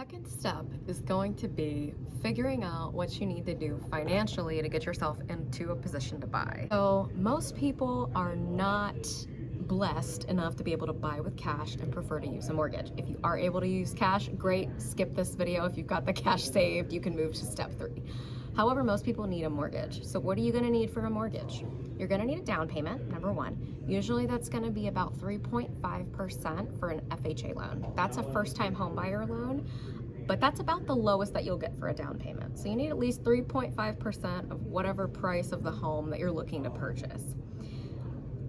second step is going to be figuring out what you need to do financially to get yourself into a position to buy. So most people are not blessed enough to be able to buy with cash and prefer to use a mortgage. If you are able to use cash, great, skip this video. If you've got the cash saved, you can move to step 3. However, most people need a mortgage. So what are you gonna need for a mortgage? You're gonna need a down payment, number 1. Usually that's gonna be about 3.5% for an FHA loan. That's a first-time home buyer loan, but that's about the lowest that you'll get for a down payment. So you need at least 3.5% of whatever price of the home that you're looking to purchase.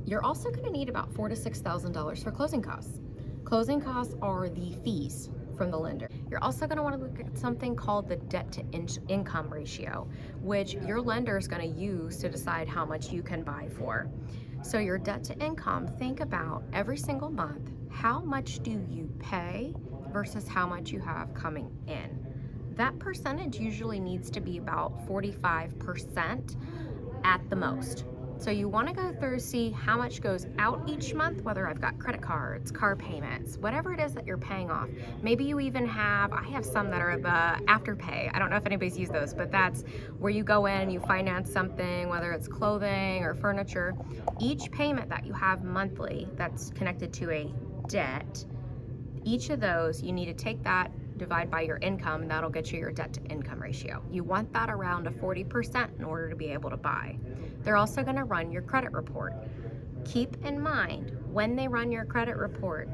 You're also gonna need about $4,000 to $6,000 for closing costs. Closing costs are the fees from the lender. You're also going to want to look at something called the debt to income ratio, which your lender is going to use to decide how much you can buy for. So your debt to income, think about every single month, how much do you pay versus how much you have coming in. That percentage usually needs to be about 45% at the most. So you want to go through, see how much goes out each month, whether I've got credit cards, car payments, whatever it is that you're paying off. Maybe you even have, I have some that are the Afterpay. I don't know if anybody's used those, but that's where you go in and you finance something, whether it's clothing or furniture. Each payment that you have monthly that's connected to a debt, each of those, you need to take that, divide by your income, and that'll get you your debt to income ratio. You want that around a 40% in order to be able to buy. They're also gonna run your credit report. Keep in mind, when they run your credit report,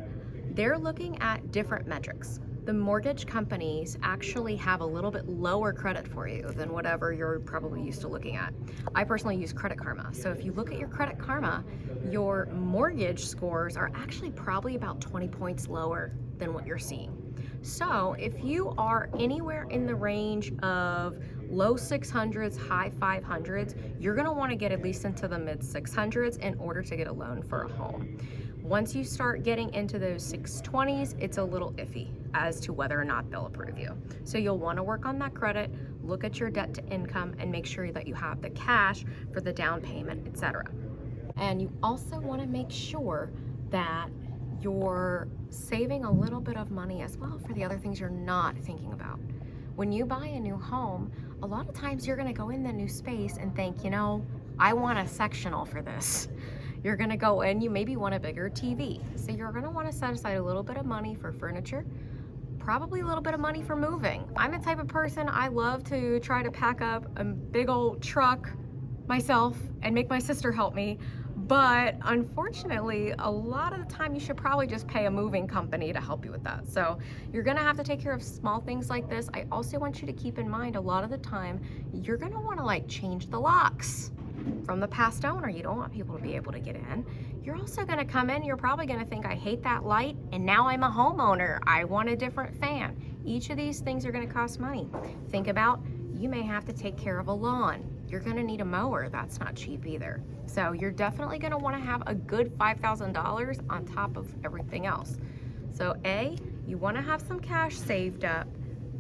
they're looking at different metrics. The mortgage companies actually have a little bit lower credit for you than whatever you're probably used to looking at. I personally use Credit Karma. So if you look at your Credit Karma, your mortgage scores are actually probably about 20 points lower than what you're seeing. So if you are anywhere in the range of low 600s, high 500s, you're gonna wanna get at least into the mid 600s in order to get a loan for a home. Once you start getting into those 620s, it's a little iffy as to whether or not they'll approve you. So you'll wanna work on that credit, look at your debt to income, and make sure that you have the cash for the down payment, etc. And you also wanna make sure that you're saving a little bit of money as well for the other things you're not thinking about. When you buy a new home, a lot of times you're gonna go in the new space and think, you know, I want a sectional for this. You're gonna go in, you maybe want a bigger TV. So you're gonna wanna set aside a little bit of money for furniture, probably a little bit of money for moving. I'm the type of person, I love to try to pack up a big old truck myself and make my sister help me. But unfortunately, a lot of the time you should probably just pay a moving company to help you with that. So you're gonna have to take care of small things like this. I also want you to keep in mind, a lot of the time, you're gonna wanna like change the locks from the past owner. You don't want people to be able to get in. You're also gonna come in, you're probably gonna think, I hate that light, and now I'm a homeowner. I want a different fan. Each of these things are gonna cost money. Think about, you may have to take care of a lawn. You're gonna need a mower, that's not cheap either. So you're definitely gonna wanna have a good $5,000 on top of everything else. So A, you wanna have some cash saved up,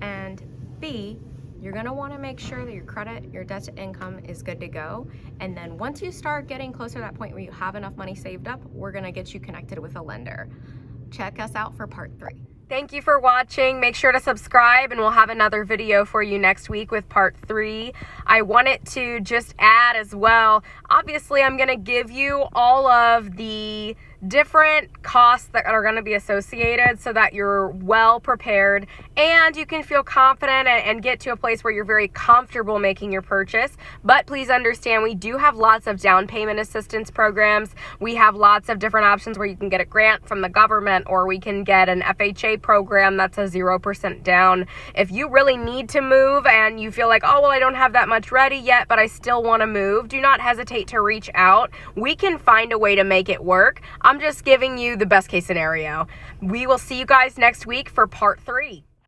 and B, you're gonna wanna make sure that your credit, your debt to income is good to go. And then once you start getting closer to that point where you have enough money saved up, we're gonna get you connected with a lender. Check us out for part 3. Thank you for watching. Make sure to subscribe, and we'll have another video for you next week with part 3. I wanted to just add as well, obviously I'm going to give you all of the different costs that are going to be associated so that you're well prepared and you can feel confident and get to a place where you're very comfortable making your purchase. But please understand, we do have lots of down payment assistance programs. We have lots of different options where you can get a grant from the government, or we can get an FHA program that's a 0% down. If you really need to move and you feel like, oh, well, I don't have that much ready yet, but I still want to move, do not hesitate to reach out. We can find a way to make it work. I'm just giving you the best case scenario. We will see you guys next week for part 3.